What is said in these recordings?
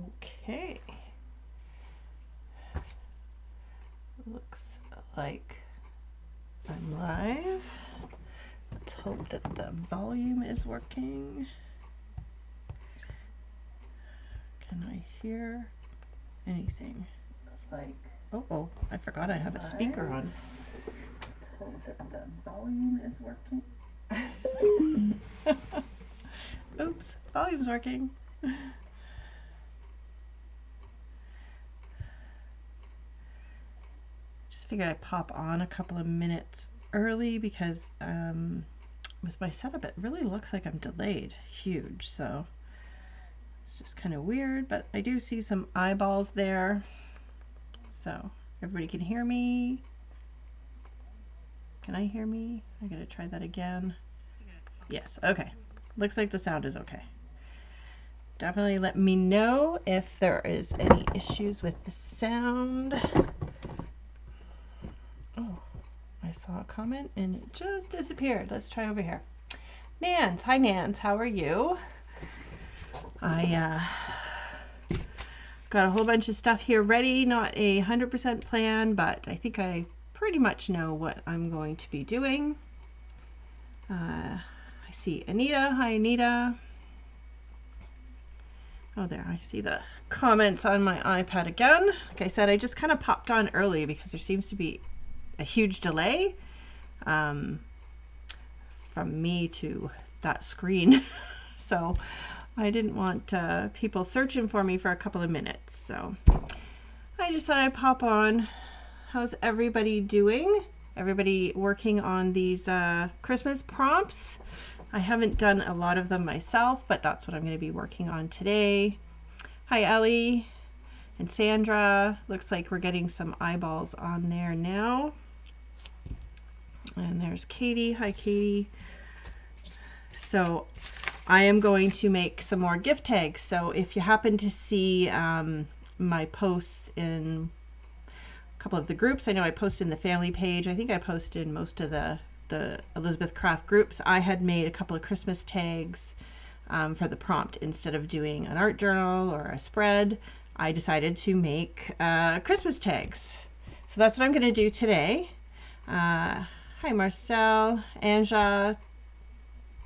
Okay. Looks like I'm live. Let's hope that the volume is working. Can I hear anything? Oh, I forgot I have a speaker on. Let's hope that the volume is working. Oops, volume's working. Just figured I'd pop on a couple of minutes early because with my setup it really looks like I'm delayed huge, so it's just kind of weird, but I do see some eyeballs there, so everybody can hear me. Can I hear me? I gotta try that again. Yes, okay. Looks like the sound is okay. Definitely let me know if there is any issues with the sound. Oh, I saw a comment and it just disappeared. Let's try over here. Nance, hi Nance, how are you? I got a whole bunch of stuff here ready, not a 100% plan, but I think I pretty much know what I'm going to be doing. I see Anita, hi Anita. Oh, there, I see the comments on my iPad again. Like I said, I just kind of popped on early because there seems to be a huge delay from me to that screen. So I didn't want people searching for me for a couple of minutes. So I just thought I'd pop on. How's everybody doing? Everybody working on these Christmas prompts? I haven't done a lot of them myself, but that's what I'm going to be working on today. Hi, Ellie and Sandra. Looks like we're getting some eyeballs on there now. And there's Katie. Hi, Katie. So I am going to make some more gift tags. So if you happen to see my posts in a couple of the groups, I know I posted in the family page. I think I posted in most of the Elizabeth Craft groups. I had made a couple of Christmas tags for the prompt. Instead of doing an art journal or a spread, I decided to make Christmas tags. So that's what I'm going to do today. Hi Marcel, Anja,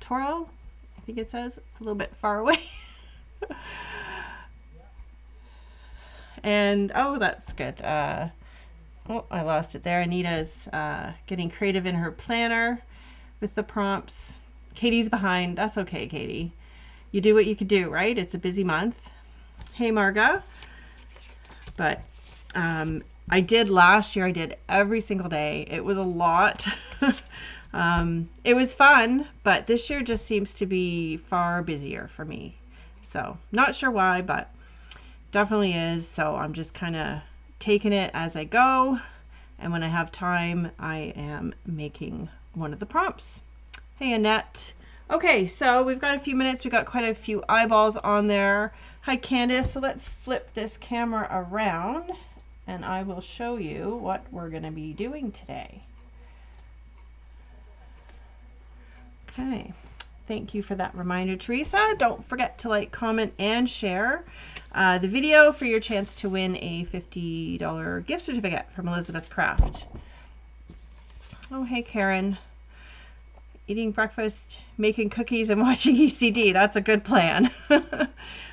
Toro, I think it says. It's a little bit far away. And oh, that's good. Oh, I lost it there. Anita's getting creative in her planner with the prompts. Katie's behind. That's okay, Katie. You do what you could do, right? It's a busy month. Hey, Marga. But I did last year. I did every single day. It was a lot. It was fun, but this year just seems to be far busier for me. So not sure why, but definitely is. So I'm just kind of taking it as I go, and when I have time I am making one of the prompts. Hey Annette. Okay, so we've got a few minutes. We've got quite a few eyeballs on there. Hi Candace. So let's flip this camera around and I will show you what we're going to be doing today. Okay, thank you for that reminder, Teresa. Don't forget to like, comment, and share the video for your chance to win a $50 gift certificate from Elizabeth Craft. Oh, hey, Karen. Eating breakfast, making cookies, and watching ECD. That's a good plan.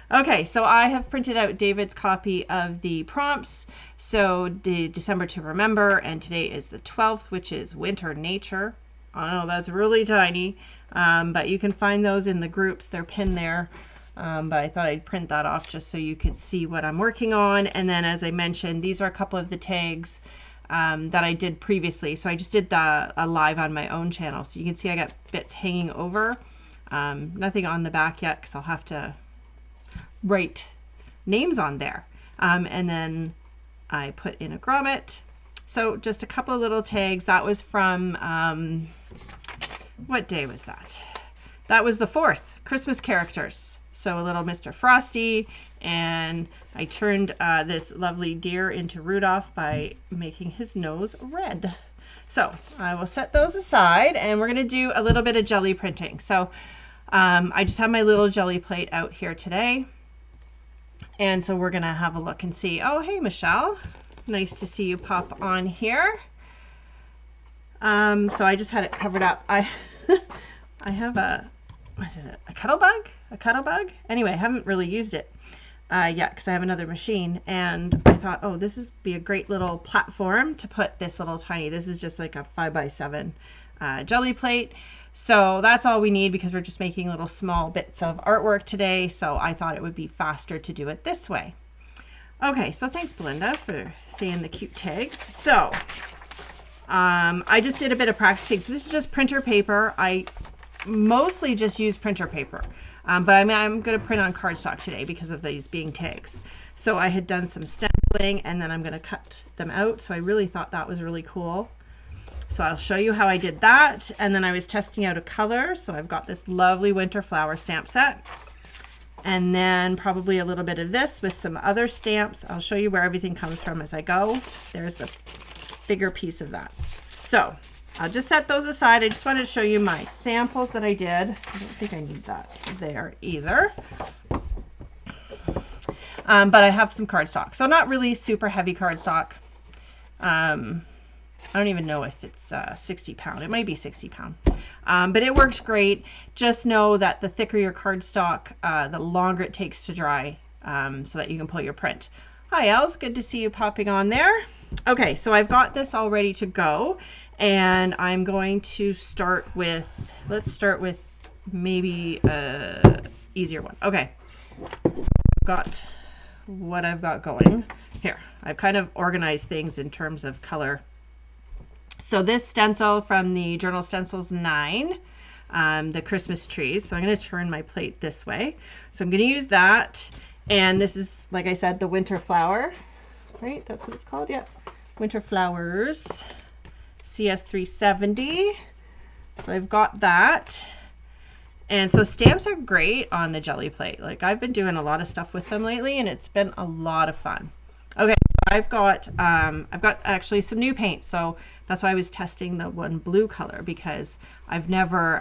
Okay, so I have printed out David's copy of the prompts. So the December to remember, and today is the 12th, which is winter nature. I know that's really tiny, but you can find those in the groups. They're pinned there. But I thought I'd print that off just so you could see what I'm working on. And then, as I mentioned, these are a couple of the tags that I did previously. So I just did a live on my own channel. So you can see I got bits hanging over. Nothing on the back yet because I'll have to write names on there. And then I put in a grommet. So just a couple of little tags. That was from, what day was that? That was the 4th, Christmas characters. So a little Mr. Frosty, and I turned this lovely deer into Rudolph by making his nose red. So I will set those aside, and we're going to do a little bit of jelly printing. So I just have my little jelly plate out here today, And so we're gonna have a look and see. Oh, hey, Michelle. Nice to see you pop on here. So I just had it covered up. I have what is it? A Cuttlebug? A Cuttlebug? Anyway, I haven't really used it yet because I have another machine, and I thought, oh, this would be a great little platform to put this little tiny, this is just like a 5x7 jelly plate. So that's all we need because we're just making little small bits of artwork today. So I thought it would be faster to do it this way. Okay, so thanks, Belinda, for saying the cute tags. So I just did a bit of practicing. So this is just printer paper. I mostly just use printer paper, but I'm going to print on cardstock today because of these being tags. So I had done some stenciling and then I'm going to cut them out. So I really thought that was really cool. So I'll show you how I did that. And then I was testing out a color. So I've got this lovely winter flower stamp set. And then probably a little bit of this with some other stamps. I'll show you where everything comes from as I go. There's the bigger piece of that. So I'll just set those aside. I just wanted to show you my samples that I did. I don't think I need that there either. But I have some cardstock. So not really super heavy cardstock. I don't even know if it's 60 pound. It might be 60 pound. But it works great. Just know that the thicker your cardstock, the longer it takes to dry, so that you can pull your print. Hi, Els. Good to see you popping on there. Okay, so I've got this all ready to go. And I'm going to start with, let's start with maybe an easier one. Okay, so I've got what I've got going here. I've kind of organized things in terms of color. So this stencil from the Journal Stencils 9, the Christmas trees. So I'm going to turn my plate this way. So I'm going to use that. And this is, like I said, the winter flower, right? That's what it's called. Yeah. Winter flowers, CS370. So I've got that. And so stamps are great on the jelly plate. Like I've been doing a lot of stuff with them lately and it's been a lot of fun. Okay, so I've got actually some new paint. So that's why I was testing the one blue color because I've never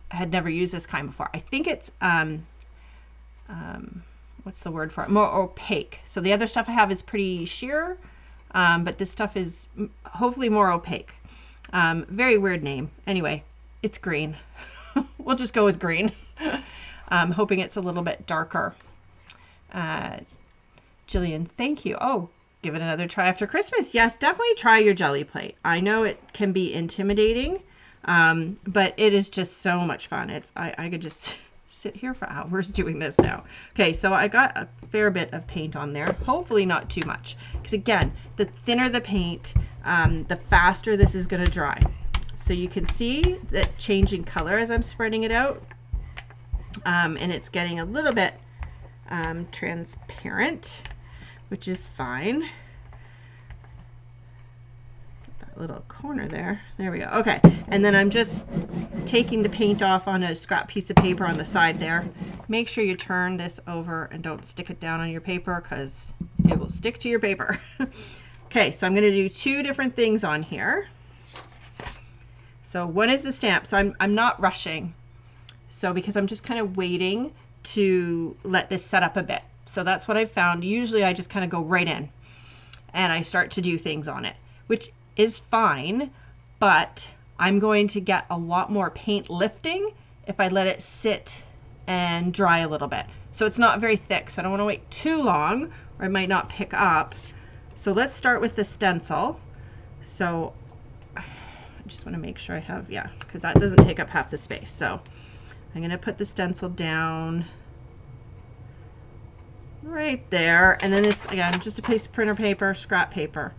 had never used this kind before. I think it's what's the word for it? More opaque. So the other stuff I have is pretty sheer, but this stuff is hopefully more opaque. Very weird name. Anyway, it's green. We'll just go with green. I'm hoping it's a little bit darker. Jillian, thank you. Oh, give it another try after Christmas. Yes, definitely try your jelly plate. I know it can be intimidating, but it is just so much fun. I could just sit here for hours doing this now. Okay, so I got a fair bit of paint on there. Hopefully not too much, because again, the thinner the paint, the faster this is going to dry. So you can see that changing color as I'm spreading it out, and it's getting a little bit transparent, which is fine. That little corner there. There we go. Okay, and then I'm just taking the paint off on a scrap piece of paper on the side there. Make sure you turn this over and don't stick it down on your paper because it will stick to your paper. Okay, so I'm going to do two different things on here. So one is the stamp. So I'm not rushing. So because I'm just kind of waiting to let this set up a bit. So that's what I've found. Usually I just kind of go right in and I start to do things on it, which is fine, but I'm going to get a lot more paint lifting if I let it sit and dry a little bit. So it's not very thick, so I don't want to wait too long or it might not pick up. So let's start with the stencil. So I just want to make sure I have, yeah, because that doesn't take up half the space. So I'm going to put the stencil down right there. And then this, again, just a piece of printer paper, scrap paper.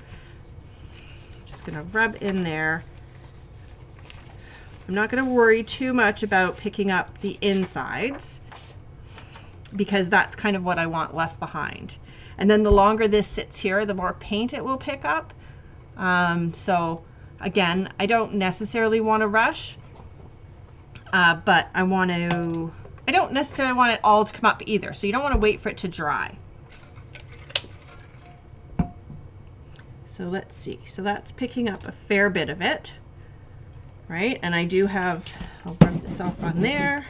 Just going to rub in there. I'm not going to worry too much about picking up the insides because that's kind of what I want left behind. And then the longer this sits here, the more paint it will pick up. So again, I don't necessarily want to rush, but I don't necessarily want it all to come up either. So you don't want to wait for it to dry. So let's see. So that's picking up a fair bit of it, right? And I do have, I'll rub this off on there.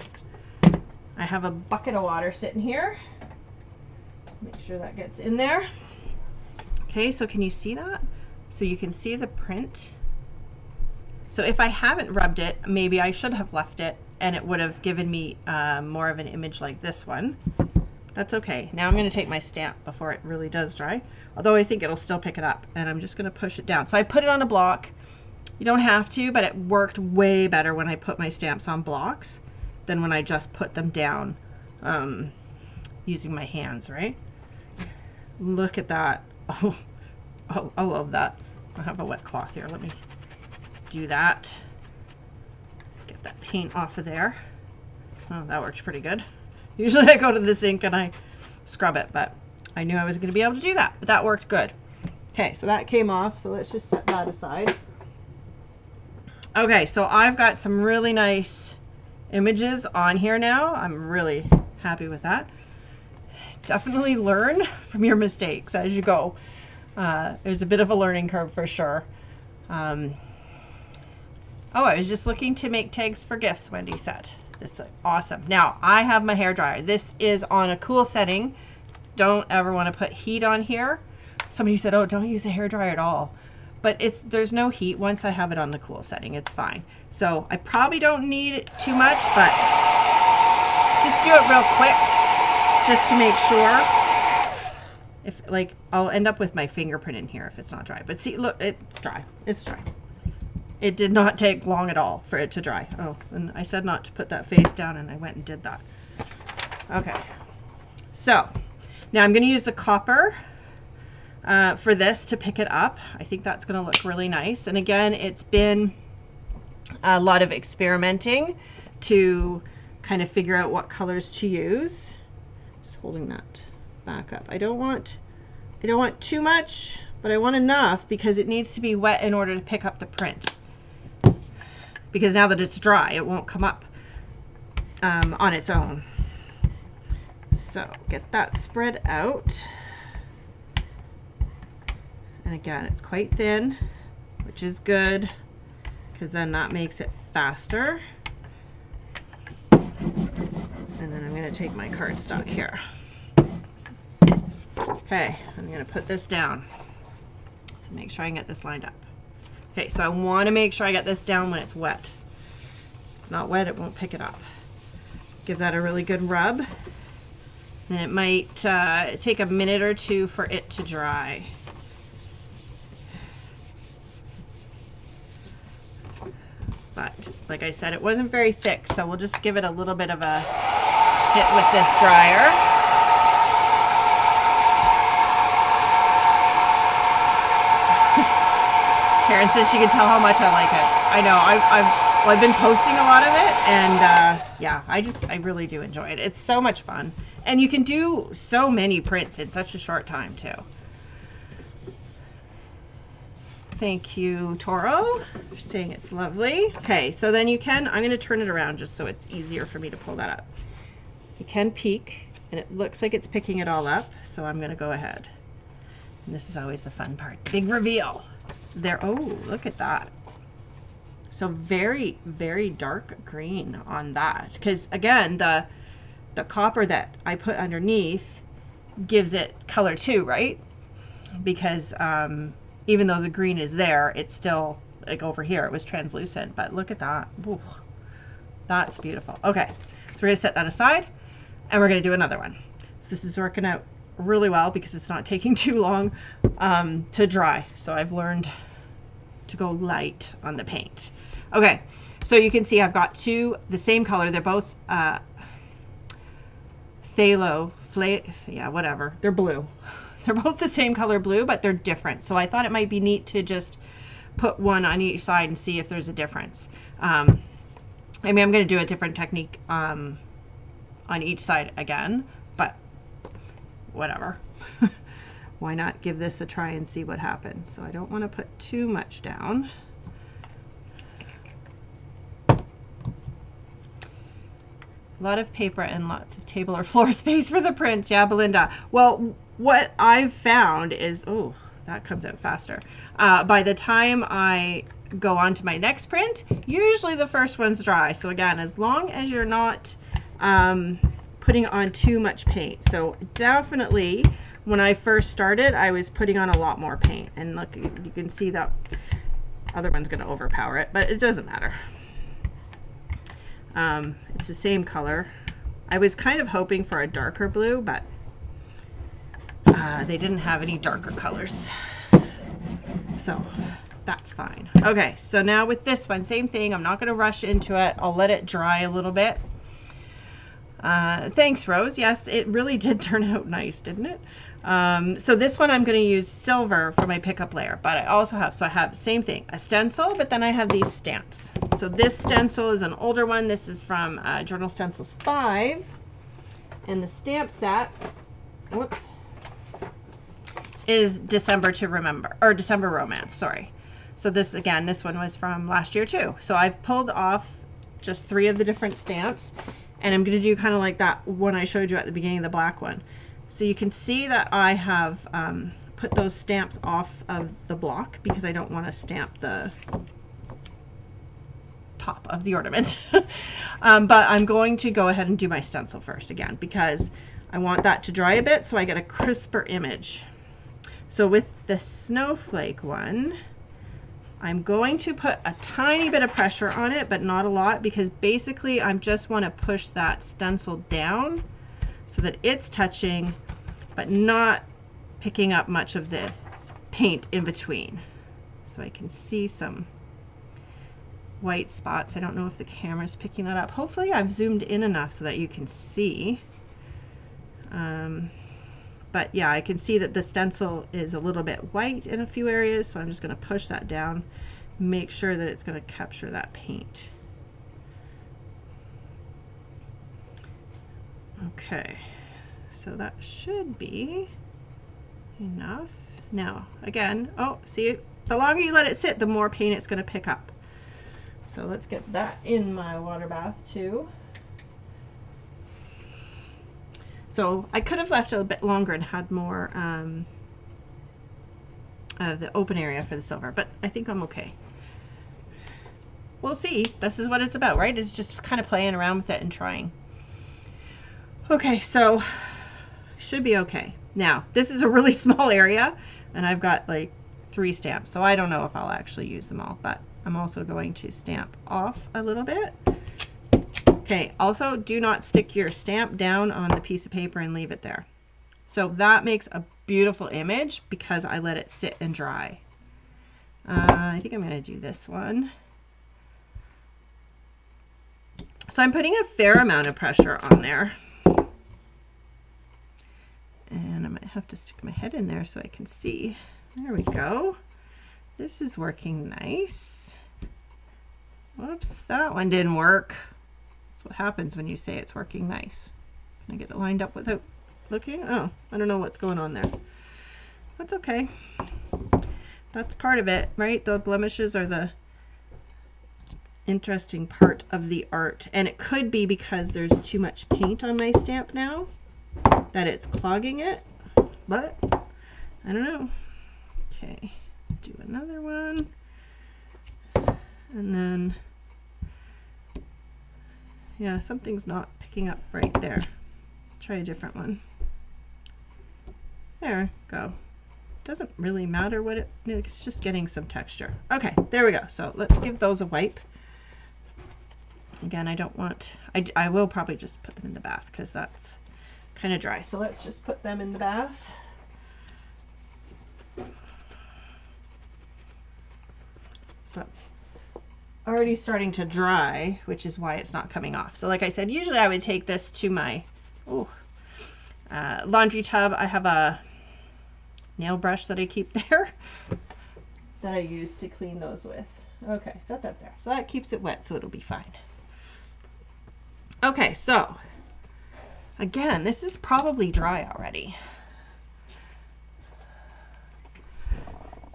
I have a bucket of water sitting here. Make sure that gets in there. Okay, so can you see that? So you can see the print. So if I haven't rubbed it, maybe I should have left it and it would have given me more of an image like this one. That's okay. Now I'm going to take my stamp before it really does dry, although I think it'll still pick it up, and I'm just going to push it down. So I put it on a block. You don't have to, but it worked way better when I put my stamps on blocks than when I just put them down using my hands, right? Look at that. Oh, I love that. I have a wet cloth here. Let me do that. Get that paint off of there. Oh, that works pretty good. Usually I go to the sink and I scrub it, but I knew I was going to be able to do that, but that worked good. Okay, so that came off, so let's just set that aside. Okay, so I've got some really nice images on here now. I'm really happy with that. Definitely learn from your mistakes as you go. There's a bit of a learning curve for sure. Oh, I was just looking to make tags for gifts, Wendy said. This is awesome. Now, I have my hair dryer. This is on a cool setting. Don't ever want to put heat on here. Somebody said, oh, don't use a hair dryer at all. But there's no heat. Once I have it on the cool setting, it's fine. So I probably don't need it too much, but just do it real quick just to make sure. If, like, I'll end up with my fingerprint in here if it's not dry. But see, look, it's dry. It's dry. It did not take long at all for it to dry. Oh, and I said not to put that face down, and I went and did that. Okay. So, now I'm going to use the copper for this to pick it up. I think that's going to look really nice. And again, it's been a lot of experimenting to kind of figure out what colors to use. Just holding that back up. I don't want too much, but I want enough because it needs to be wet in order to pick up the print. Because now that it's dry, it won't come up on its own. So get that spread out. And again, it's quite thin, which is good because then that makes it faster. And then I'm going to take my cardstock here. Okay, I'm going to put this down. So make sure I can get this lined up. Okay, so I want to make sure I get this down when it's wet. If it's not wet, it won't pick it up. Give that a really good rub. And it might take a minute or two for it to dry. But like I said, it wasn't very thick, so we'll just give it a little bit of a hit with this dryer. Karen says she can tell how much I like it. I know, I've been posting a lot of it, and yeah, I really do enjoy it. It's so much fun, and you can do so many prints in such a short time too. Thank you, Toro, for saying it's lovely. Okay, so then you can, I'm going to turn it around just so it's easier for me to pull that up. You can peek, and it looks like it's picking it all up, so I'm going to go ahead. And this is always the fun part. Big reveal. There, oh, look at that. So very, very dark green on that. Because again, the copper that I put underneath gives it color too, right? Because even though the green is there, it's still, like over here, it was translucent, but look at that. Ooh, that's beautiful. Okay, so we're gonna set that aside, and we're gonna do another one. So this is working out really well because it's not taking too long to dry. So I've learned to go light on the paint. Okay, so you can see I've got two, the same color. They're both yeah, whatever. They're blue. They're both the same color blue, but they're different. So I thought it might be neat to just put one on each side and see if there's a difference. I mean, I'm going to do a different technique on each side again, but whatever. Why not give this a try and see what happens? So I don't want to put too much down. A lot of paper and lots of table or floor space for the prints. Yeah, Belinda. Well, what I've found is, oh, that comes out faster. By the time I go on to my next print, usually the first one's dry. So again, as long as you're not putting on too much paint. So definitely when I first started, I was putting on a lot more paint. And look, you can see that other one's going to overpower it, but it doesn't matter. It's the same color. I was kind of hoping for a darker blue, but they didn't have any darker colors. So that's fine. Okay, so now with this one, same thing. I'm not going to rush into it. I'll let it dry a little bit. Thanks, Rose. Yes, it really did turn out nice, didn't it? So this one I'm going to use silver for my pickup layer, but I also have, so I have the same thing, a stencil, but then I have these stamps. So this stencil is an older one. This is from Journal Stencils 5, and the stamp set, whoops, is December to Remember, or December Romance, sorry. So this, again, this one was from last year too. So I've pulled off just 3 of the different stamps, and I'm going to do kind of like that one I showed you at the beginning, the black one. So you can see that I have put those stamps off of the block because I don't want to stamp the top of the ornament. But I'm going to go ahead and do my stencil first again because I want that to dry a bit so I get a crisper image. So with the snowflake one, I'm going to put a tiny bit of pressure on it, but not a lot, because basically I just want to push that stencil down so that it's touching, but not picking up much of the paint in between. So I can see some white spots. I don't know if the camera's picking that up. Hopefully I've zoomed in enough so that you can see. But yeah, I can see that the stencil is a little bit white in a few areas, so I'm just going to push that down, make sure that it's going to capture that paint. Okay, so that should be enough. Now, again, oh, see, the longer you let it sit, the more paint it's going to pick up. So let's get that in my water bath too. So I could have left it a bit longer and had more the open area for the silver, but I think I'm okay. We'll see. This is what it's about, right? It's just kind of playing around with it and trying. Okay, so should be okay. Now, this is a really small area, and I've got like 3 stamps, so I don't know if I'll actually use them all, but I'm also going to stamp off a little bit. Okay, also do not stick your stamp down on the piece of paper and leave it there. So that makes a beautiful image because I let it sit and dry. I think I'm going to do this one. So I'm putting a fair amount of pressure on there. And I might have to stick my head in there so I can see. There we go. This is working nice. Whoops, that one didn't work. That's what happens when you say it's working nice. Can I get it lined up without looking? Oh, I don't know what's going on there. That's okay. That's part of it, right? The blemishes are the interesting part of the art. And it could be because there's too much paint on my stamp now that it's clogging it, but I don't know. Okay, do another one. And then, yeah, something's not picking up right there. Try a different one. There we go. Doesn't really matter what it's just getting some texture. Okay, there we go. So let's give those a wipe. Again, I don't want, I will probably just put them in the bath because that's kind of dry. So let's just put them in the bath. So it's already starting to dry, which is why it's not coming off. So like I said, usually I would take this to my laundry tub. I have a nail brush that I keep there that I use to clean those with. Okay, set that there. So that keeps it wet, so it'll be fine. Okay, so again, this is probably dry already.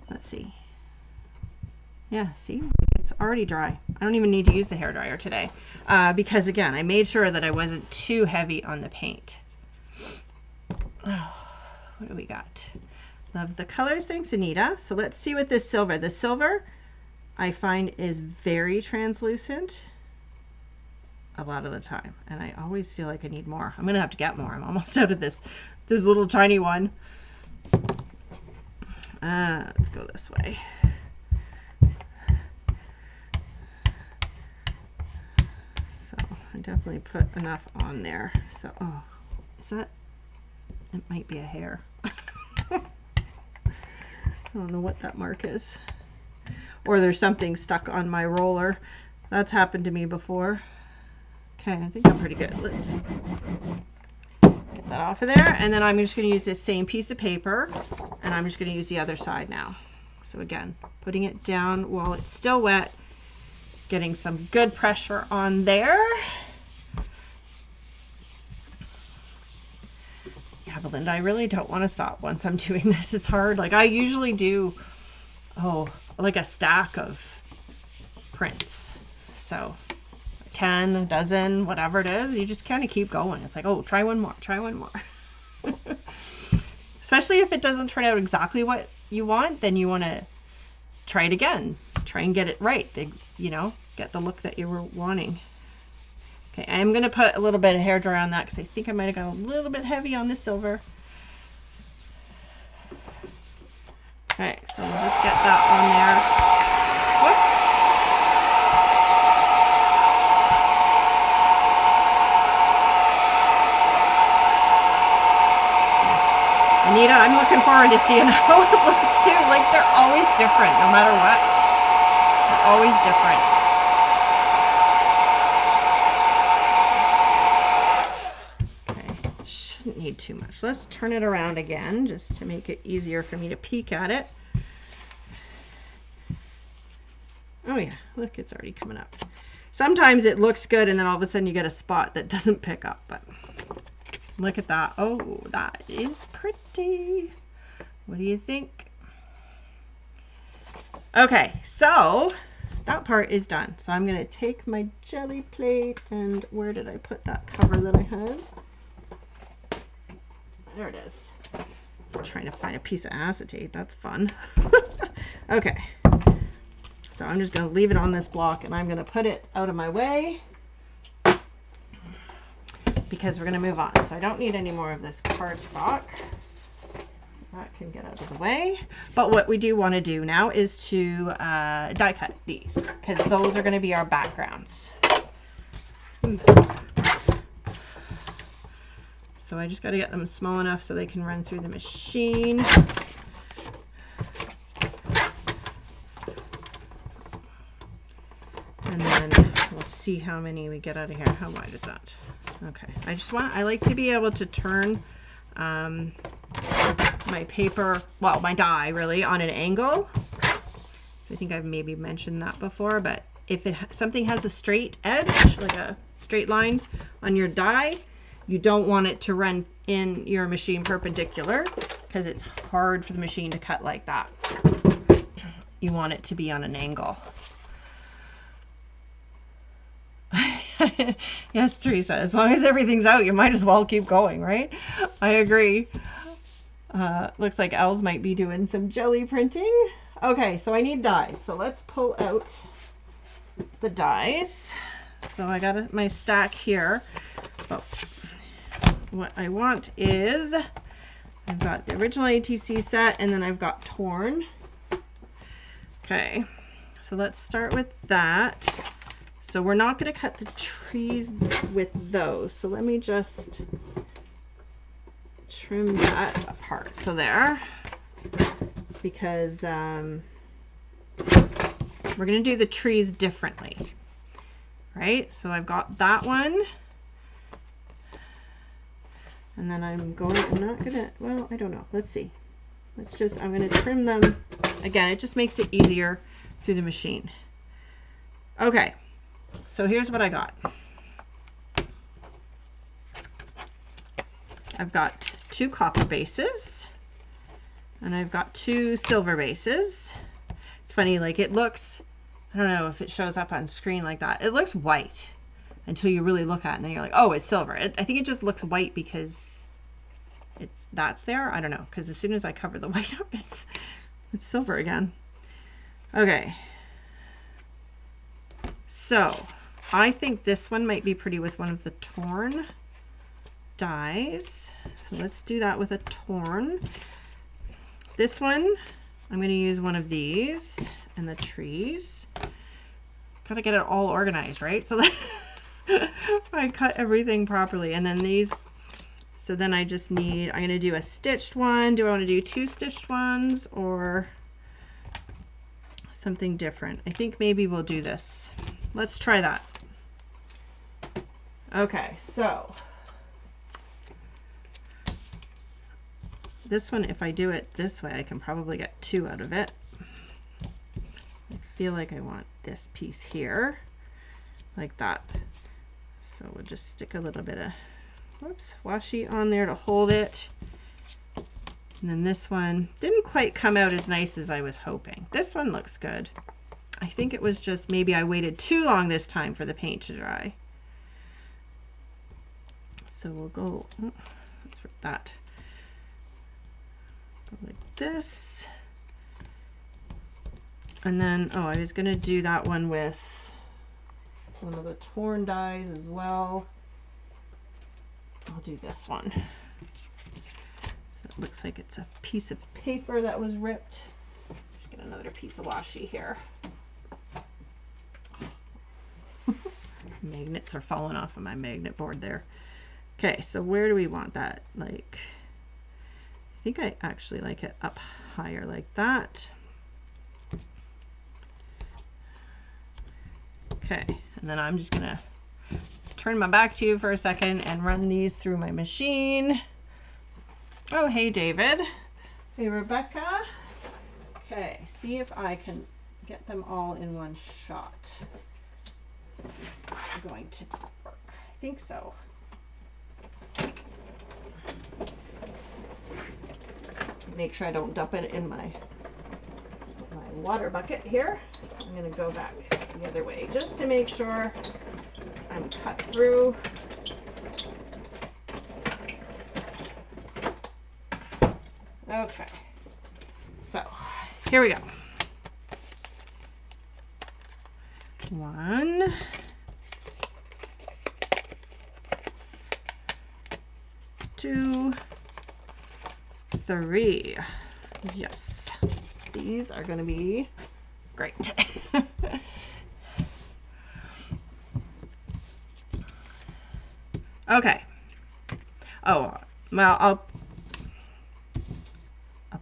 Let's see. Yeah, see, it's already dry. I don't even need to use the hairdryer today because again, I made sure that I wasn't too heavy on the paint. Oh, what do we got? Love the colors. Thanks, Anita. So let's see with this silver. The silver I find is very translucent. a lot of the time, and I always feel like I need more. I'm gonna have to get more. I'm almost out of this little tiny one. Let's go this way. So I definitely put enough on there. So, oh, is that, it might be a hair. I don't know what that mark is. Or there's something stuck on my roller. That's happened to me before. Okay, I think I'm pretty good. Let's get that off of there. And then I'm just going to use this same piece of paper, and I'm just going to use the other side now. So again, putting it down while it's still wet, getting some good pressure on there. Yeah, Belinda, I really don't want to stop once I'm doing this. It's hard. Like I usually do, like a stack of prints. So 10, a dozen, whatever it is, you just kind of keep going. It's like, oh, try one more, try one more. Especially if it doesn't turn out exactly what you want, then you want to try it again. Try and get it right. You know, get the look that you were wanting. Okay, I'm going to put a little bit of hair dry on that because I think I might have got a little bit heavy on the silver. Okay, so we'll just get that on there. Whoops. Yes. Anita, I'm looking forward to seeing how it looks too. Like they're always different, no matter what. They're always different. Need too much. Let's turn it around again just to make it easier for me to peek at it. Oh yeah, look, it's already coming up. Sometimes it looks good and then all of a sudden you get a spot that doesn't pick up, but look at that. Oh, that is pretty. What do you think? Okay, so that part is done. So I'm going to take my jelly plate, and where did I put that cover that I had? There it is. I'm trying to find a piece of acetate. That's fun. Okay. So I'm just going to leave it on this block, and I'm going to put it out of my way because we're going to move on. So I don't need any more of this cardstock. That can get out of the way. But what we do want to do now is to die cut these, because those are going to be our backgrounds. So I just got to get them small enough so they can run through the machine. And then we'll see how many we get out of here. How wide is that? Okay. I like to be able to turn my paper, well, my die really, on an angle. So I think I've maybe mentioned that before, but if something has a straight edge, like a straight line on your die, you don't want it to run in your machine perpendicular because it's hard for the machine to cut like that. You want it to be on an angle. Yes, Teresa, as long as everything's out, you might as well keep going, right? I agree. Looks like Els might be doing some jelly printing. Okay, so I need dies. So let's pull out the dies. So I got my stack here. Oh. What I want is, I've got the original ATC set, and then I've got torn. Okay, so let's start with that. So we're not going to cut the trees with those. So let me just trim that apart. So there, because we're going to do the trees differently, right? So I've got that one. And then I'm not gonna, well, I don't know. Let's see. I'm gonna trim them. Again, it just makes it easier through the machine. Okay, so here's what I got. I've got 2 copper bases, and I've got 2 silver bases. It's funny, like it looks, I don't know if it shows up on screen like that. It looks white until you really look at it, and then you're like, oh, it's silver. I think it just looks white because that's there. I don't know, because as soon as I cover the white up, it's silver again. Okay, so I think this one might be pretty with one of the torn dies. So let's do that with a torn. This one, I'm going to use one of these and the trees. Gotta get it all organized, right? So that I cut everything properly. And then these, so then I just need, I'm going to do a stitched one. Do I want to do 2 stitched ones or something different? I think maybe we'll do this. Let's try that. Okay, so this one, if I do it this way, I can probably get 2 out of it. I feel like I want this piece here, like that. So we'll just stick a little bit of, whoops, washi on there to hold it. And then this one didn't quite come out as nice as I was hoping. This one looks good. I think it was just maybe I waited too long this time for the paint to dry. So we'll go, oh, let's rip that. Go like this. And then, oh, I was going to do that one with one of the torn dies as well. I'll do this one. So it looks like it's a piece of paper that was ripped. Just get another piece of washi here. Magnets are falling off of my magnet board there. Okay, so where do we want that? Like, I think I actually like it up higher like that. Okay, and then I'm just gonna turn my back to you for a second and run these through my machine. Oh, hey, David. Hey, Rebecca. Okay, see if I can get them all in one shot. This is going to work. I think so. Make sure I don't dump it in my water bucket here. So I'm going to go back the other way just to make sure I'm cut through. Okay, so here we go. 1, 2, 3. Yes, these are going to be great. Okay. Oh, well, I'll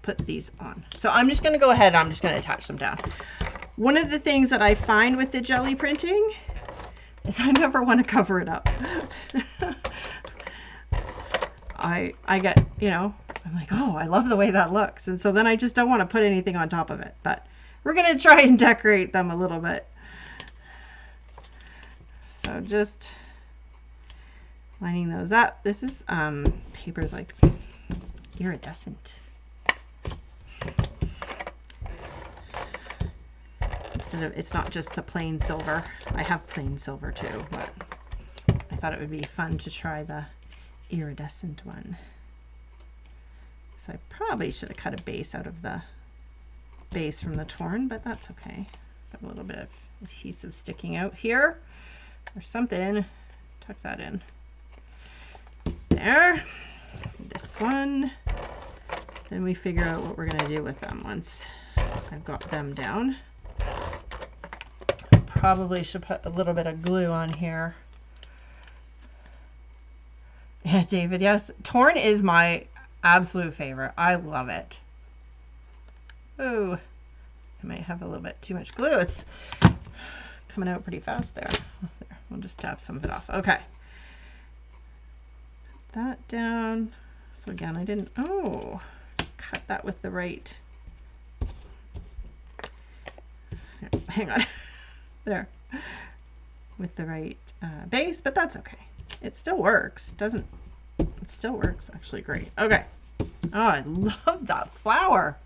put these on. So I'm just going to go ahead, I'm just going to attach them down. One of the things that I find with the jelly printing is I never want to cover it up. I get, you know, I'm like, oh, I love the way that looks. And so then I just don't want to put anything on top of it. But we're going to try and decorate them a little bit. So just lining those up. This is paper's like iridescent. Instead of, it's not just the plain silver. I have plain silver too, but I thought it would be fun to try the iridescent one. So I probably should have cut a base out of the base from the torn, but that's okay. Got a little bit of adhesive sticking out here or something. Tuck that in. There. This one. Then we figure out what we're going to do with them once I've got them down. Probably should put a little bit of glue on here. Yeah, David, yes. Torn is my absolute favorite. I love it. Oh, I might have a little bit too much glue. It's coming out pretty fast there. There, we'll just tap some of it off. Okay. Put that down. So again, I didn't, oh, cut that with the right. Hang on. There. With the right base, but that's okay. It still works. It still works actually great. Okay. Oh, I love that flower.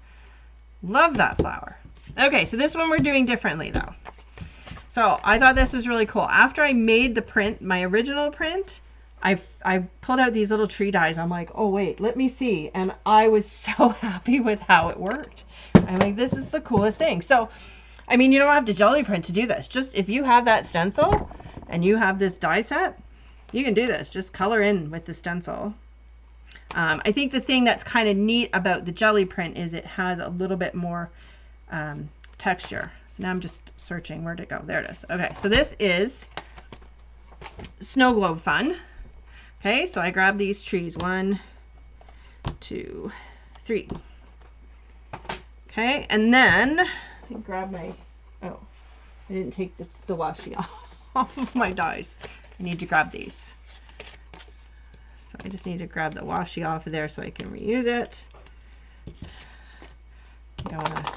Love that flower. Okay, so this one we're doing differently though. So I thought this was really cool. After I made the print, my original print, I pulled out these little tree dies. I'm like, oh wait, let me see. And I was so happy with how it worked. I'm like, this is the coolest thing. So, I mean, you don't have to jelly print to do this. Just if you have that stencil, and you have this die set, you can do this. Just color in with the stencil. I think the thing that's kind of neat about the jelly print is it has a little bit more texture. So now I'm just searching. Where'd it go? There it is. Okay, so this is Snow Globe Fun. Okay, so I grab these trees. 1, 2, 3. Okay, and then I grab my, oh, I didn't take the washi off of my dies. I need to grab these. So I just need to grab the washi off of there so I can reuse it. I don't want to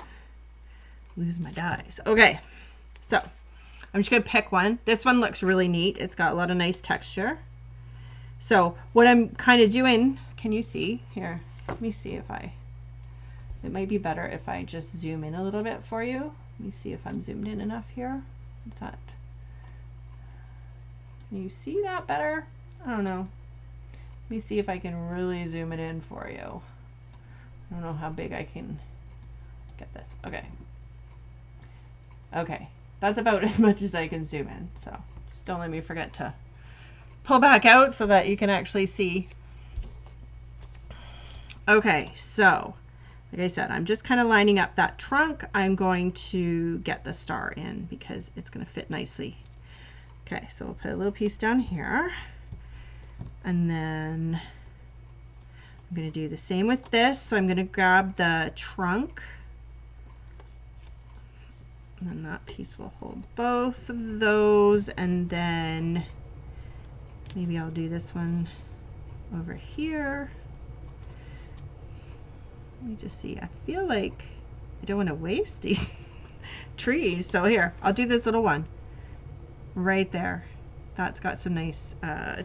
lose my dies. Okay, so I'm just going to pick one. This one looks really neat. It's got a lot of nice texture. So what I'm kind of doing, can you see? Here, let me see if it might be better if I just zoom in a little bit for you. Let me see if I'm zoomed in enough here. What's that? Can you see that better? I don't know. Let me see if I can really zoom it in for you. I don't know how big I can get this. Okay. Okay. That's about as much as I can zoom in. So just don't let me forget to pull back out so that you can actually see. Okay, so like I said, I'm just kind of lining up that trunk. I'm going to get the star in because it's going to fit nicely. Okay, so we'll put a little piece down here. And then I'm going to do the same with this. So I'm going to grab the trunk. And then that piece will hold both of those. And then maybe I'll do this one over here. Let me just see. I feel like I don't want to waste these trees. So here, I'll do this little one right there. That's got some nice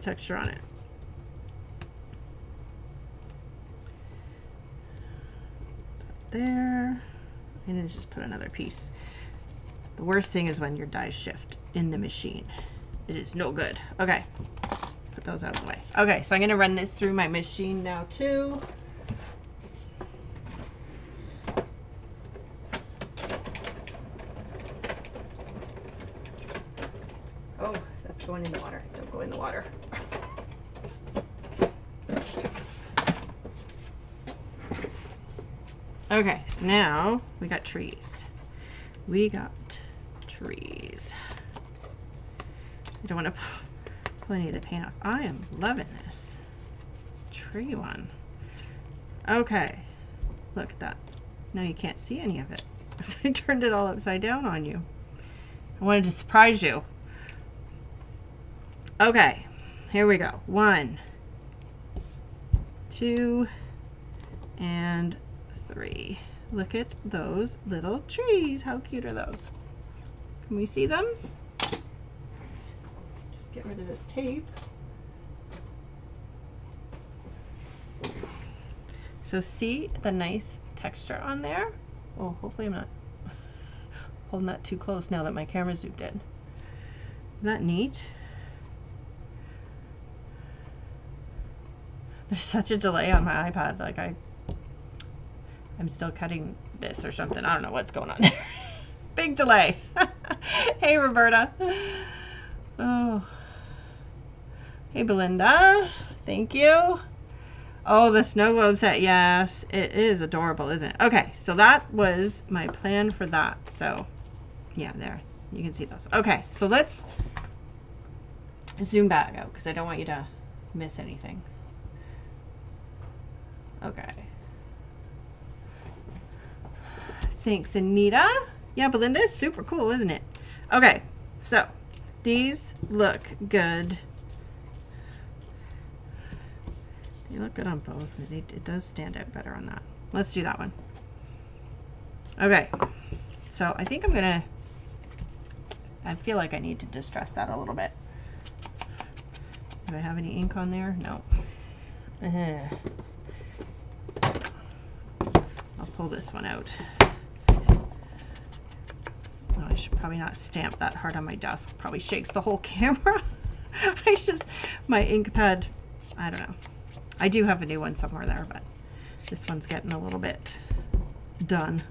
texture on it. There. And then just put another piece. The worst thing is when your dies shift in the machine. It is no good. Okay. Put those out of the way. Okay, so I'm going to run this through my machine now too. Oh, that's going in the water. Don't go in the water. Okay, so now we got trees. We got trees. I don't want to pull any of the paint off. I am loving this tree one. Okay, look at that. Now you can't see any of it. So I turned it all upside down on you. I wanted to surprise you. Okay, here we go. 1, 2, and 3. Look at those little trees. How cute are those? Can we see them? Just get rid of this tape. So see the nice texture on there? Oh, hopefully I'm not holding that too close now that my camera's zoomed in. Isn't that neat? There's such a delay on my iPad. Like I'm still cutting this or something. I don't know what's going on there. Big delay. Hey, Roberta. Oh. Hey, Belinda. Thank you. Oh, the snow globe set. Yes, it is adorable, isn't it? Okay, so that was my plan for that. So, yeah, there. You can see those. Okay, so let's zoom back out because I don't want you to miss anything. Okay. Thanks, Anita. Yeah, Belinda is super cool, isn't it? Okay, so these look good. They look good on both. It does stand out better on that. Let's do that one. Okay, so I think I feel like I need to distress that a little bit. Do I have any ink on there? No. I'll pull this one out. Oh, I should probably not stamp that hard on my desk. Probably shakes the whole camera. My ink pad, I don't know. I do have a new one somewhere there, but this one's getting a little bit done.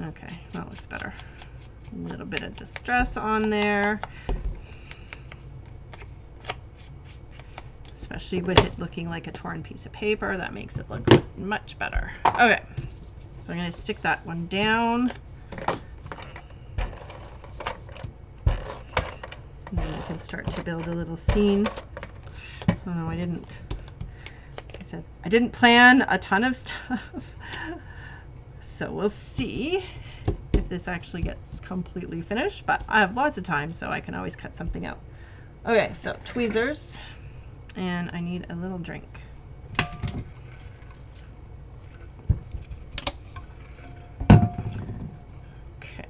Okay, that looks better. A little bit of distress on there. Especially with it looking like a torn piece of paper, that makes it look much better. Okay, so I'm going to stick that one down. And then you can start to build a little scene. Oh no, I said I didn't plan a ton of stuff. So we'll see if this actually gets completely finished, but I have lots of time, so I can always cut something out. Okay, so tweezers. And I need a little drink. Okay.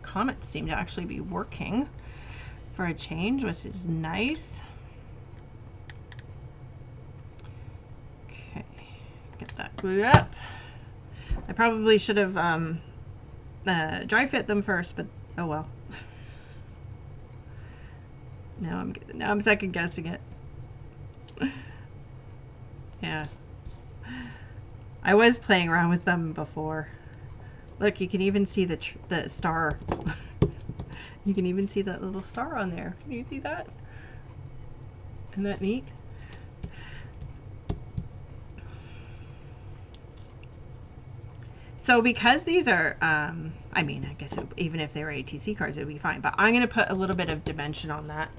Comets seem to actually be working for a change, which is nice. Okay, get that glued up. I probably should have dry fit them first, but oh well. Now I'm second guessing it. Yeah, I was playing around with them before. Look, you can even see the star. You can even see that little star on there. Can you see that? Isn't that neat? So because these are, I mean, I guess even if they were ATC cards, it would be fine. But I'm going to put a little bit of dimension on that.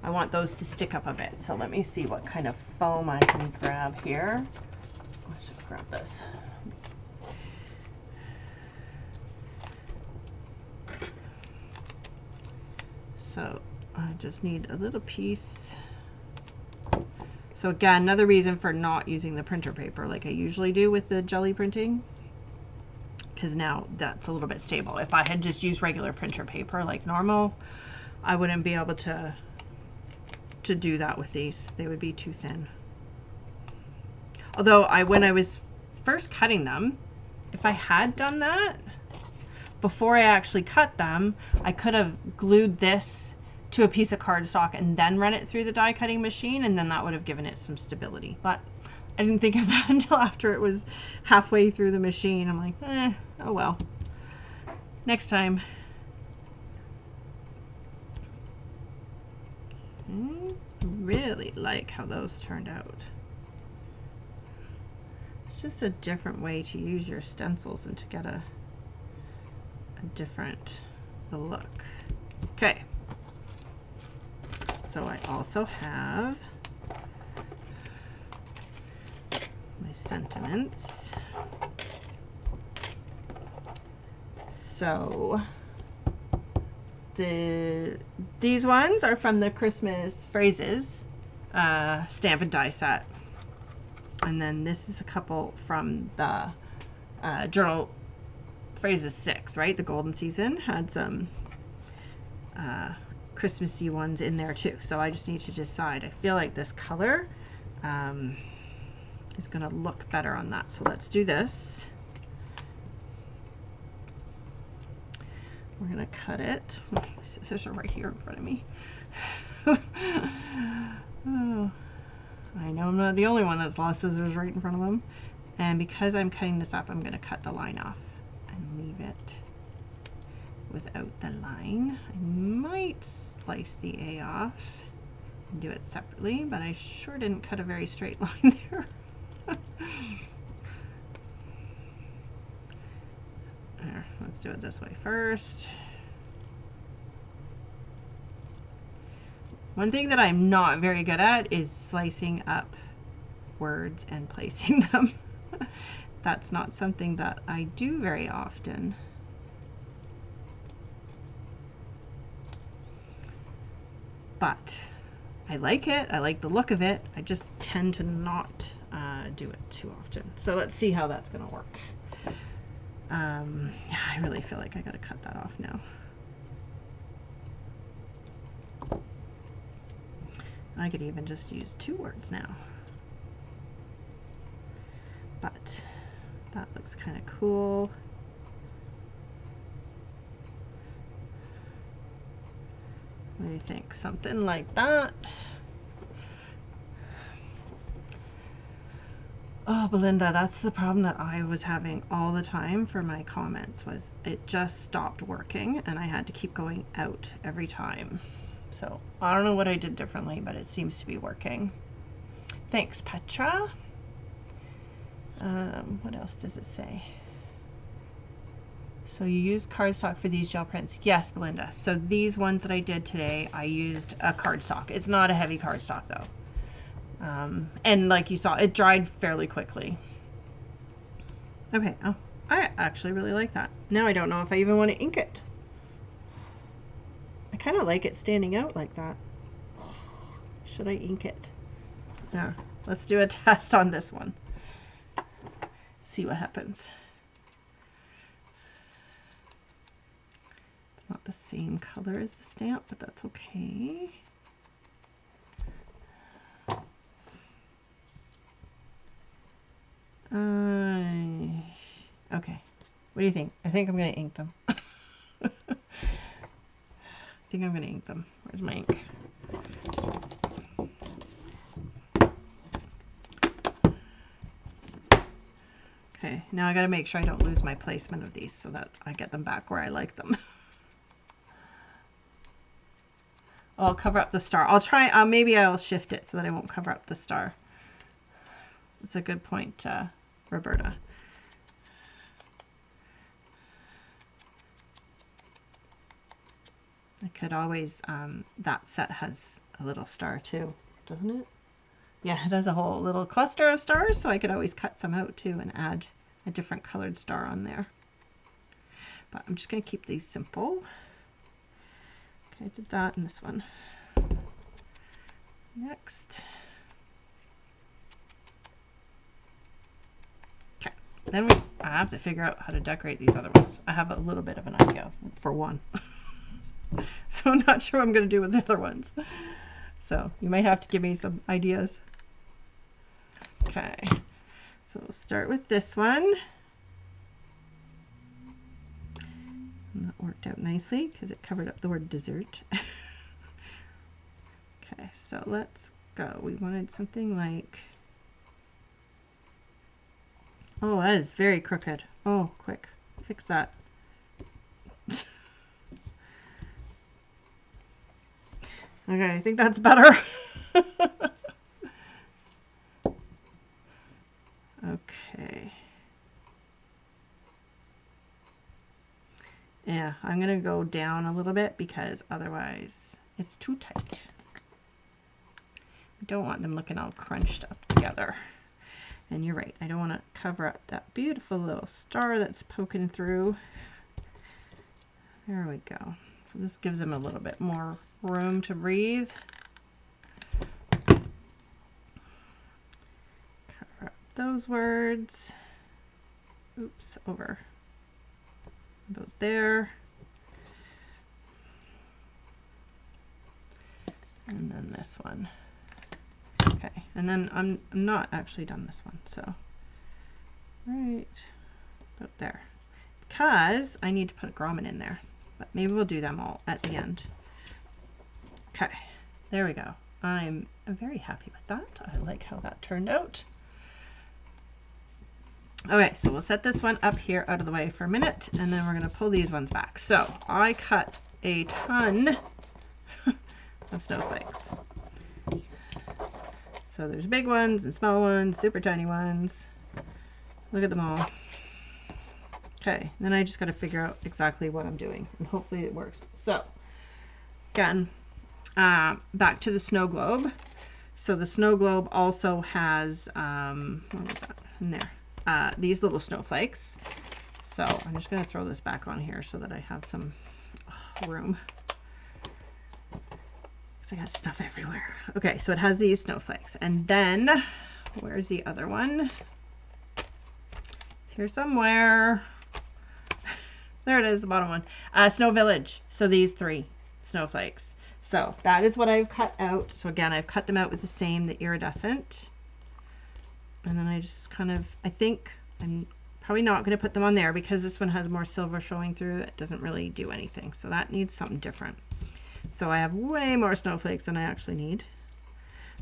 I want those to stick up a bit. So let me see what kind of foam I can grab here. Let's just grab this. So I just need a little piece. So again, another reason for not using the printer paper like I usually do with the jelly printing, because now that's a little bit stable. If I had just used regular printer paper like normal, I wouldn't be able to do that with these. They would be too thin. Although when I was first cutting them, if I had done that before I actually cut them, I could have glued this to a piece of cardstock and then run it through the die cutting machine, and then that would have given it some stability. But I didn't think of that until after it was halfway through the machine. I'm like, oh well. Next time. Really like how those turned out. It's just a different way to use your stencils and to get a different look. Okay. So I also have my sentiments. So these ones are from the Christmas Phrases stamp and die set. And then this is a couple from the Journal Phrases 6, right? The Golden Season had some Christmassy ones in there too. So I just need to decide. I feel like this color is going to look better on that. So let's do this. We're going to cut it. Oh, my scissors are right here in front of me. Oh, I know I'm not the only one that's lost scissors right in front of them. And because I'm cutting this up, I'm going to cut the line off and leave it without the line. I might slice the A off and do it separately, but I sure didn't cut a very straight line there. There, let's do it this way first. One thing that I'm not very good at is slicing up words and placing them. That's not something that I do very often. But I like it. I like the look of it. I just tend to not do it too often. So let's see how that's going to work. Yeah, I really feel like I got to cut that off now. I could even just use 2 words now. But that looks kind of cool. What do you think? Something like that. Oh, Belinda, that's the problem that I was having all the time for my comments, was it just stopped working and I had to keep going out every time. So I don't know what I did differently, but it seems to be working. Thanks, Petra. What else does it say? So you used cardstock for these gel prints? Yes, Belinda. So these ones that I did today, I used a cardstock. It's not a heavy cardstock though. And like you saw, it dried fairly quickly. Okay, oh, I actually really like that. Now I don't know if I even want to ink it. I kind of like it standing out like that. Should I ink it? Yeah, let's do a test on this one. See what happens. It's not the same color as the stamp, but that's okay. Okay, what do you think? I think I'm going to ink them. I think I'm going to ink them. Where's my ink? Okay, now I got to make sure I don't lose my placement of these so that I get them back where I like them. I'll cover up the star. I'll try, maybe I'll shift it so that I won't cover up the star. That's a good point, Roberta. I could always, that set has a little star too, doesn't it? Yeah, it has a whole little cluster of stars, so I could always cut some out too and add a different colored star on there. But I'm just going to keep these simple. Okay, I did that in this one. Next. Okay, then I have to figure out how to decorate these other ones. I have a little bit of an idea for one. So I'm not sure what I'm going to do with the other ones. So you might have to give me some ideas. Okay, so we'll start with this one. And that worked out nicely because it covered up the word dessert. Okay, so let's go. We wanted something like... Oh, that is very crooked. Oh, quick, fix that. Okay, I think that's better. Okay. Yeah, I'm going to go down a little bit because otherwise it's too tight. I don't want them looking all crunched up together. And you're right, I don't want to cover up that beautiful little star that's poking through. There we go. So this gives them a little bit more room to breathe. Cover up those words. Oops, over about there. And then this one. Okay, and then I'm not actually done this one, so right about there. Because I need to put a grommet in there. But maybe we'll do them all at the end. Okay, there we go. I'm very happy with that. I like how that turned out. Okay, so we'll set this one up here out of the way for a minute, and then we're going to pull these ones back. So I cut a ton of snowflakes. So there's big ones and small ones, super tiny ones. Look at them all. Okay, then I just got to figure out exactly what I'm doing, and hopefully it works. So, again, back to the snow globe. So the snow globe also has, what was that in there? These little snowflakes. So I'm just going to throw this back on here so that I have some room. Because I got stuff everywhere. Okay, so it has these snowflakes. And then, where's the other one? It's here somewhere. There it is, the bottom one. Snow Village. So these 3 snowflakes. So that is what I've cut out. So again, I've cut them out with the same, the iridescent. And then I just kind of, I think I'm probably not going to put them on there because this one has more silver showing through. It doesn't really do anything. So that needs something different. So I have way more snowflakes than I actually need.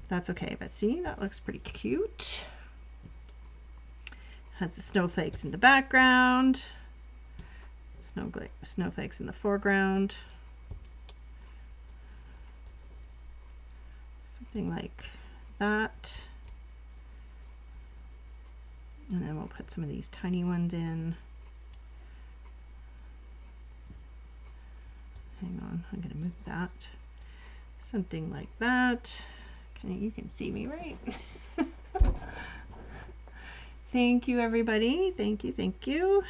That's okay. But see, that looks pretty cute. Has the snowflakes in the background, snowflakes in the foreground. Something like that. And then we'll put some of these tiny ones in. Hang on, I'm going to move that. Something like that. You can see me, right? Thank you, everybody. Thank you, thank you.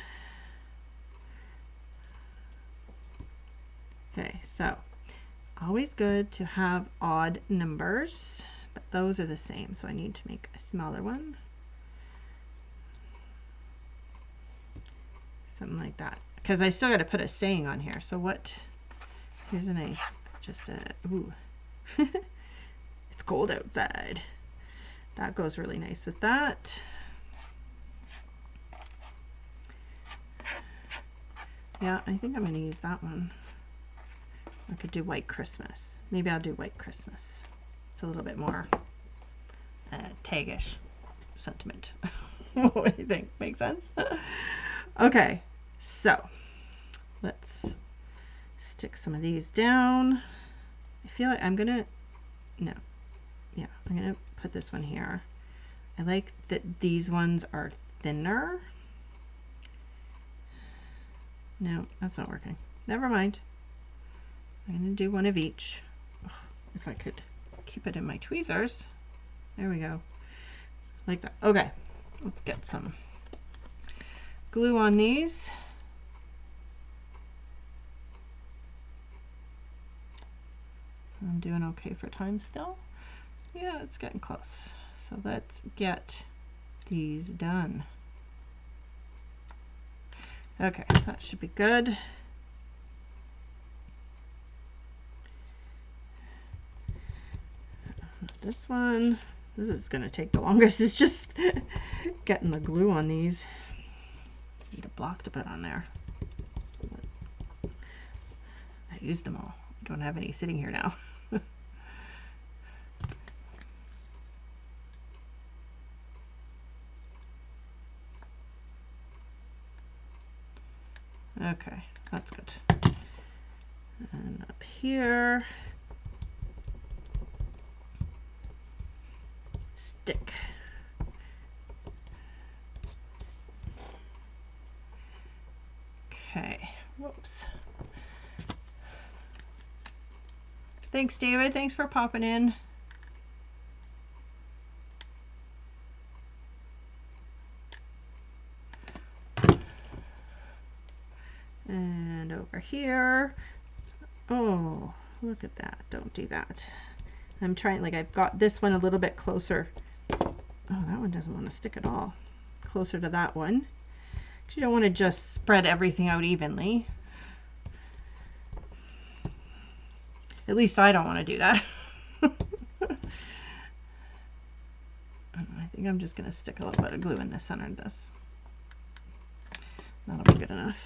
Okay, so always good to have odd numbers, but those are the same, so I need to make a smaller one. Something like that, because I still got to put a saying on here. So what, here's a nice, just a, ooh, it's cold outside. That goes really nice with that. Yeah, I think I'm going to use that one. I could do White Christmas. Maybe I'll do White Christmas. It's a little bit more taggish sentiment. What do you think? Make sense? Okay, so let's stick some of these down. I feel like I'm gonna, no, yeah, I'm gonna put this one here. I like that these ones are thinner. No, that's not working. Never mind. I'm gonna do one of each. Oh, if I could keep it in my tweezers. There we go. Like that. Okay, let's get some glue on these. I'm doing okay for time still. Yeah, it's getting close. So let's get these done. Okay, that should be good. This one, this is going to take the longest. It's just getting the glue on these. Need to block a bit on there. I used them all. I don't have any sitting here now. Okay, that's good. And up here, stick. Okay, whoops. Thanks, David. Thanks for popping in. And over here. Oh, look at that. Don't do that. I'm trying, like, I've got this one a little bit closer. Oh, that one doesn't want to stick at all. Closer to that one. Because you don't want to just spread everything out evenly. At least I don't want to do that. I think I'm just going to stick a little bit of glue in the center of this. That'll be good enough.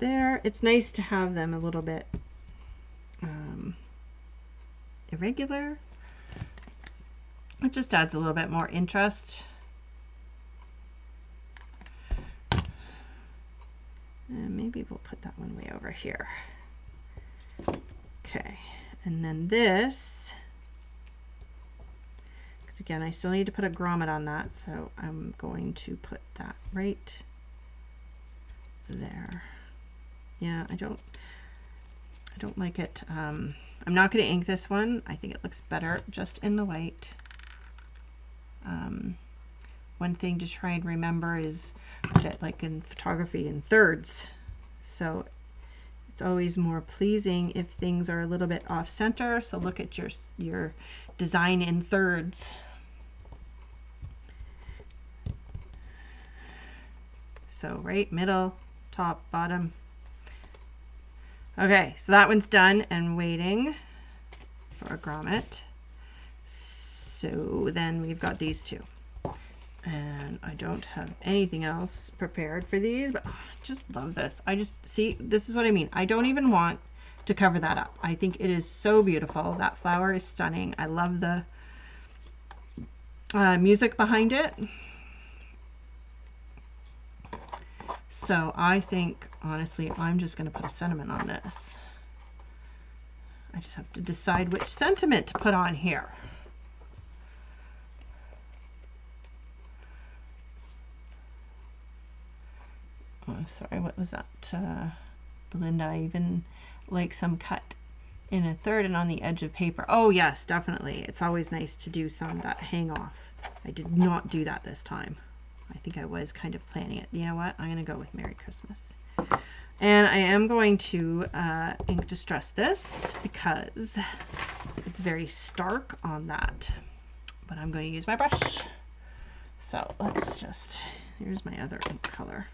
There, it's nice to have them a little bit irregular. It just adds a little bit more interest. And maybe we'll put that one way over here. Okay, and then this, because again, I still need to put a grommet on that, so I'm going to put that right there. Yeah, I don't like it. I'm not going to ink this one. I think it looks better just in the white. One thing to try and remember is that, like in photography, in thirds. So it's always more pleasing if things are a little bit off center. So look at your design in thirds. So right, middle, top, bottom. Okay, so that one's done and waiting for a grommet. So then we've got these two. And I don't have anything else prepared for these, but oh, I just love this. I just, see, this is what I mean. I don't even want to cover that up. I think it is so beautiful. That flower is stunning. I love the music behind it. So I think, honestly, I'm just going to put a sentiment on this. I just have to decide which sentiment to put on here. Oh, sorry, what was that? Belinda, I even like some cut in a third and on the edge of paper. Oh yes, definitely. It's always nice to do some that hang off. I did not do that this time. I think I was kind of planning it. You know what? I'm going to go with Merry Christmas. And I am going to ink distress this because it's very stark on that. But I'm going to use my brush. So let's just, here's my other ink color.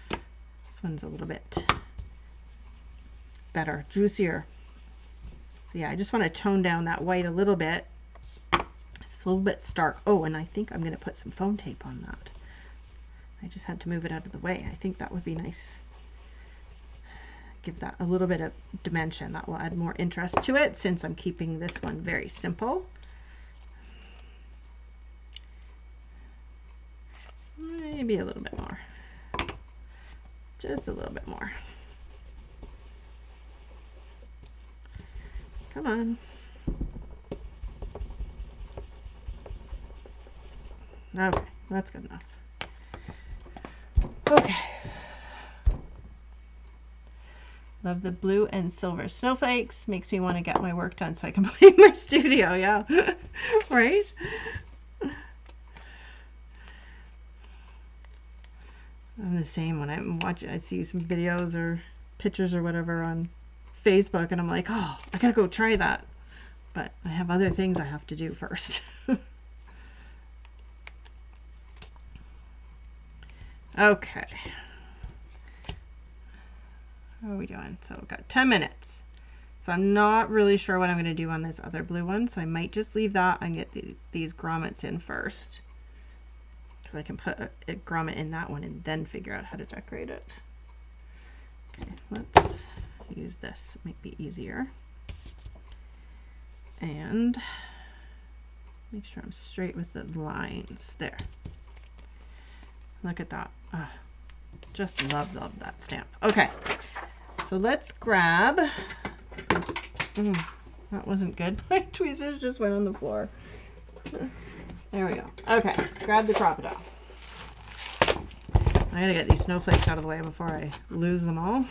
This one's a little bit better, juicier. So yeah, I just want to tone down that white a little bit. It's a little bit stark. Oh, and I think I'm going to put some foam tape on that. I just had to move it out of the way. I think that would be nice. Give that a little bit of dimension. That will add more interest to it since I'm keeping this one very simple. Maybe a little bit more. Just a little bit more. Come on. Okay, that's good enough. Okay. Love the blue and silver snowflakes. Makes me want to get my work done so I can play in my studio, yeah. Right? I'm the same when I'm watching, I see some videos or pictures or whatever on Facebook and I'm like, oh, I gotta go try that. But I have other things I have to do first. Okay. How are we doing? So we've got 10 minutes. So I'm not really sure what I'm going to do on this other blue one. So I might just leave that and get these grommets in first. Because I can put a grommet in that one and then figure out how to decorate it. Okay, let's use this. It might be easier. And make sure I'm straight with the lines. There. Look at that. Just love that stamp. Okay, so let's grab. That wasn't good. My tweezers just went on the floor. There we go. Okay, let's grab the Crop-A-Dile. I gotta get these snowflakes out of the way before I lose them all.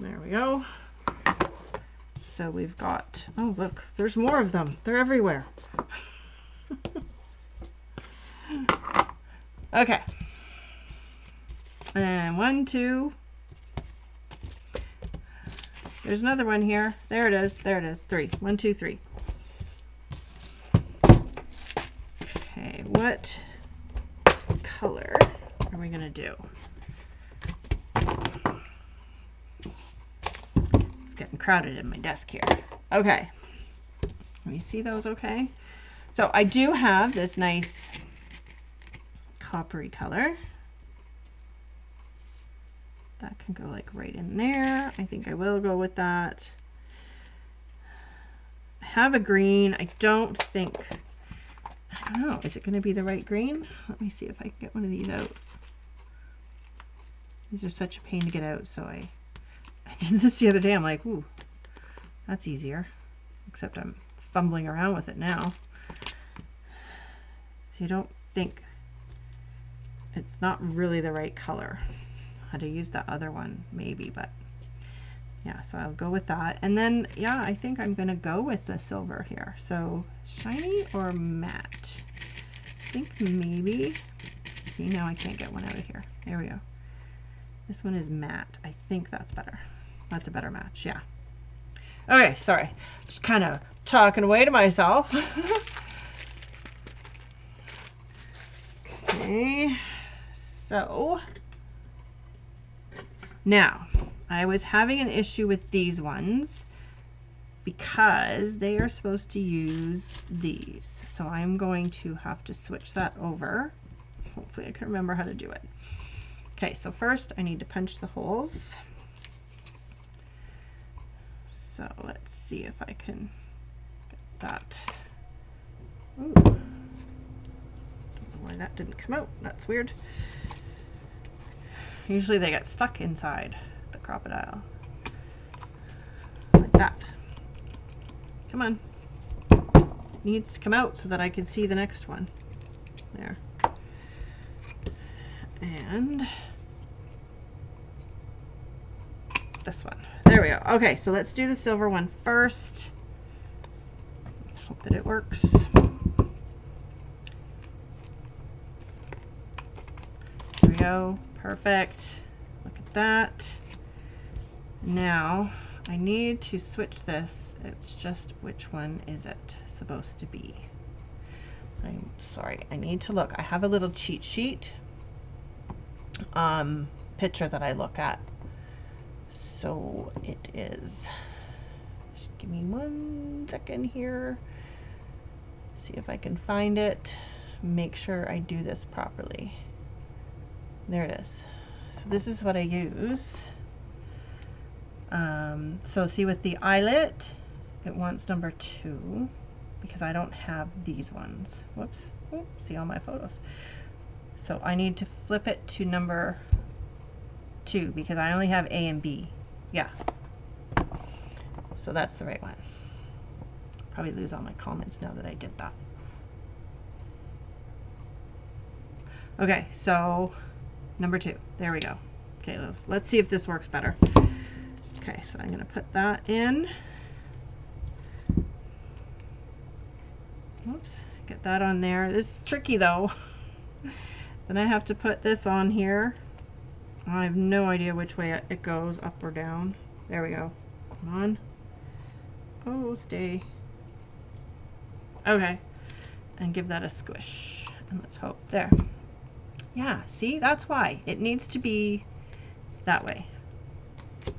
There we go. So we've got, oh look, there's more of them. They're everywhere. Okay. And 1, 2. There's another one here. There it is. There it is. 3. 1, 2, 3. Okay, what color are we gonna do? It's getting crowded in my desk here. Okay. Let me see those okay. So I do have this nice coppery color. That can go like right in there. I think I will go with that. I have a green. I don't think, I don't know, is it going to be the right green? Let me see if I can get one of these out. These are such a pain to get out, so I did this the other day. I'm like, ooh, that's easier. Except I'm fumbling around with it now. So you don't think, it's not really the right color. How to use that other one maybe, but yeah, so I'll go with that. And then yeah, I think I'm gonna go with the silver here. So shiny or matte? I think maybe, see, now I can't get one out of here. There we go. This one is matte. I think that's better. That's a better match, yeah. Okay, sorry, just kind of talking away to myself. Okay, so now, I was having an issue with these ones because they are supposed to use these. So I'm going to have to switch that over. Hopefully I can remember how to do it. Okay, so first I need to punch the holes. So let's see if I can get that. Ooh, that didn't come out. That's weird. Usually they get stuck inside the crocodile. Like that. Come on. Needs to come out so that I can see the next one. There. And this one. There we go. Okay, so let's do the silver one first. Hope that it works. There we go. Perfect. Look at that. Now I need to switch this. It's just, which one is it supposed to be? I'm sorry, I need to look. I have a little cheat sheet picture that I look at. So it is, just give me 1 second here. See if I can find it. Make sure I do this properly. There it is. So this is what I use. So see, with the eyelet, it wants number 2 because I don't have these ones. Whoops. Oops, see all my photos. So I need to flip it to number 2 because I only have A and B. Yeah. So that's the right one. Probably lose all my comments now that I did that. Okay, so number 2. There we go. Okay, let's see if this works better. Okay, so I'm going to put that in. Oops, get that on there. This is tricky though. Then I have to put this on here. I have no idea which way it goes, up or down. There we go. Come on. Oh, stay. Okay. And give that a squish. And let's hope. There. Yeah, see? That's why. It needs to be that way.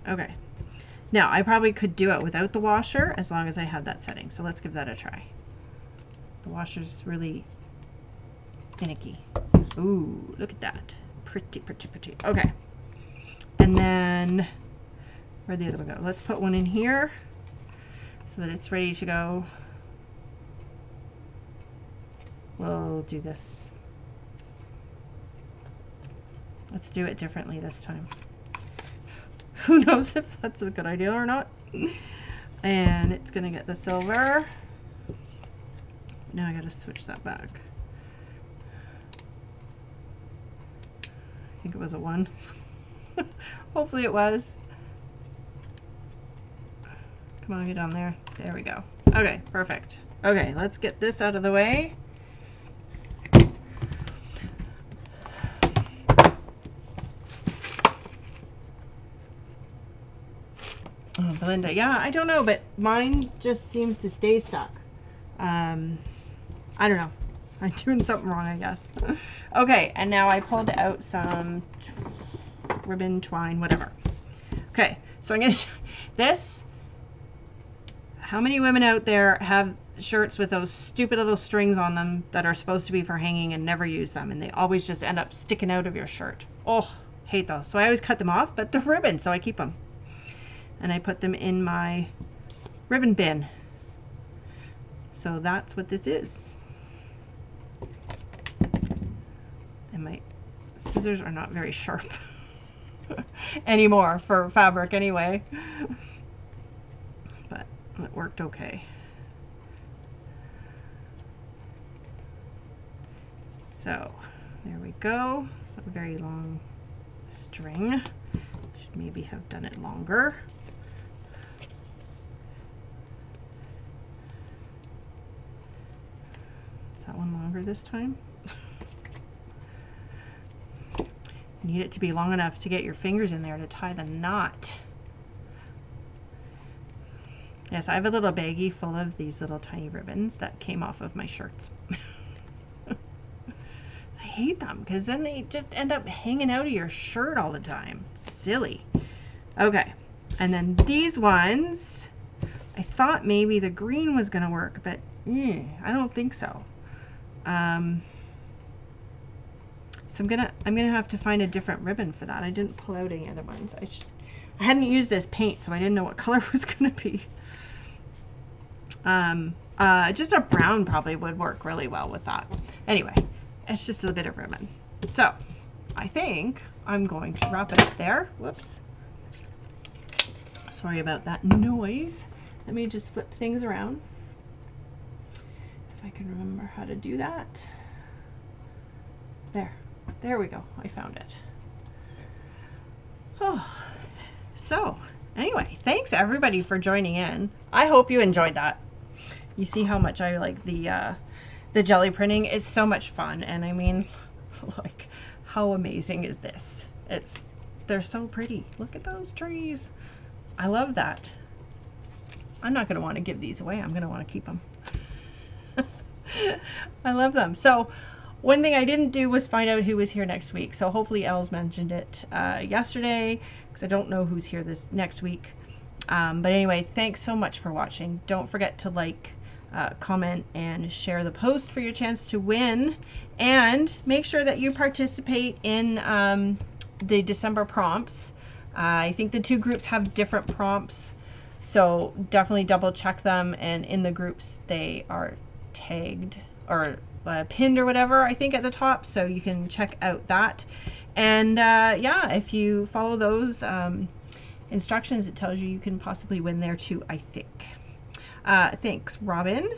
Okay. Now, I probably could do it without the washer as long as I have that setting. So let's give that a try. The washer's really finicky. Ooh, look at that. Pretty, pretty, pretty. Okay. And then, where'd the other one go? Let's put one in here so that it's ready to go. We'll do this. Let's do it differently this time. Who knows if that's a good idea or not. And it's gonna get the silver. Now I gotta switch that back. I think it was a 1. Hopefully it was. Come on, get on there. There we go. Okay, perfect. Okay, let's get this out of the way. Oh, Belinda, yeah, I don't know, but mine just seems to stay stuck. I don't know. I'm doing something wrong, I guess. Okay, and now I pulled out some ribbon, twine, whatever. Okay, so I'm going to do this. How many women out there have shirts with those stupid little strings on them that are supposed to be for hanging and never use them, and they always just end up sticking out of your shirt? Oh, hate those. So I always cut them off, but they're ribbon, so I keep them. And I put them in my ribbon bin. So that's what this is. And my scissors are not very sharp anymore for fabric anyway. But it worked okay. So there we go. It's a very long string. Should maybe have done it longer. Is that one longer this time? Need it to be long enough to get your fingers in there to tie the knot. Yes, I have a little baggie full of these little tiny ribbons that came off of my shirts. I hate them because then they just end up hanging out of your shirt all the time. Silly. Okay, and then these ones, I thought maybe the green was gonna work, but I don't think so. So I'm gonna have to find a different ribbon for that. I didn't pull out any other ones. I hadn't used this paint, so I didn't know what color it was gonna be. Just a brown probably would work really well with that. Anyway, It's just a bit of ribbon. So I think I'm going to wrap it up there. Whoops. Sorry about that noise. Let me just flip things around. If I can remember how to do that. There we go. I found it. Oh, so anyway, thanks everybody for joining in. I hope you enjoyed that. You see how much I like the jelly printing. It's so much fun, and I mean, like, how amazing is this? They're so pretty. Look at those trees. I love that. I'm not going to want to give these away. I'm going to want to keep them. I love them. So one thing I didn't do was find out who was here next week. So hopefully Els mentioned it yesterday, because I don't know who's here this next week. But anyway, thanks so much for watching. Don't forget to like, comment, and share the post for your chance to win. And make sure that you participate in the December prompts. I think the two groups have different prompts, so definitely double check them. And in the groups, they are tagged or pinned or whatever, I think, at the top, so you can check out that. And yeah, if you follow those instructions, it tells you can possibly win there too, I think. Thanks, Robin.